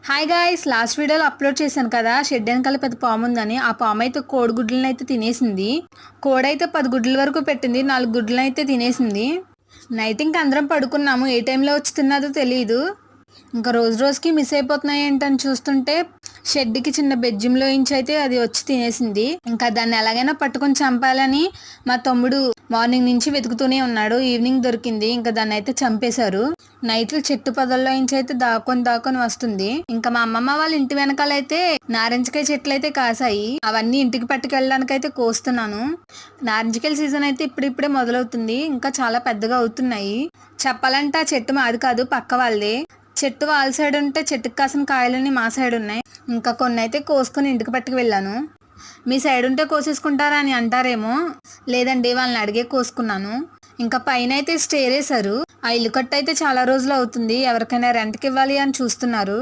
Hi guys, last వీడియోలో upload చేశాను కదా షెడ్ వెనకాల పెద్ద పాము ఉందని. ఆ పాము అయితే కోడిగుడ్లను అయితే తినేసింది. కోడైతే 10 గుడ్ల వరకు పెట్టింది, 4 గుడ్లను అయితే తినేసింది. నైట్ ఇంక అందరం పడుకున్నాము. ఏ టైంలో వచ్చి తిన్నదో తెలియదు. ఇంకా రోజు రోజుకి మిస్ అయిపోతున్నాయి ఏంటని చూస్తుంటే షెడ్కి చిన్న బెడ్జిమ్లో ఇంచి అయితే అది వచ్చి తినేసింది. ఇంకా దాన్ని ఎలాగైనా పట్టుకొని చంపాలని మా తమ్ముడు మార్నింగ్ నుంచి వెతుకుతూనే ఉన్నాడు. ఈవినింగ్ దొరికింది. ఇంకా దాన్ని అయితే చంపేశారు. నైట్లో చెట్టు పొదల్లో ఇంచి అయితే దాక్కొని వస్తుంది. ఇంకా మా అమ్మమ్మ వాళ్ళ ఇంటి వెనకాలైతే నారింజకాయ చెట్లు అయితే కాసాయి. అవన్నీ ఇంటికి పట్టుకెళ్ళడానికి అయితే కోస్తున్నాను. నారింజకాయల సీజన్ అయితే ఇప్పుడిప్పుడే మొదలవుతుంది. ఇంకా చాలా పెద్దగా అవుతున్నాయి. చెప్పాలంటే ఆ చెట్టు మాది కాదు, పక్క వాళ్ళదే. చెట్టు వాళ్ళ సైడ్ ఉంటే చెట్టుకు కాసిన కాయలన్నీ మా సైడ్ ఉన్నాయి. ఇంకా కొన్ని అయితే కోసుకొని ఇంటికి పట్టుకు వెళ్ళాను. మీ సైడ్ ఉంటే కోసేసుకుంటారా అని అంటారేమో. లేదండి, వాళ్ళని అడిగే కోసుకున్నాను. ఇంకా పైన అయితే స్టే వేశారు. ఆ ఇల్లు కట్టు అయితే చాలా రోజులు అవుతుంది. ఎవరికైనా రెంట్కి ఇవ్వాలి అని చూస్తున్నారు.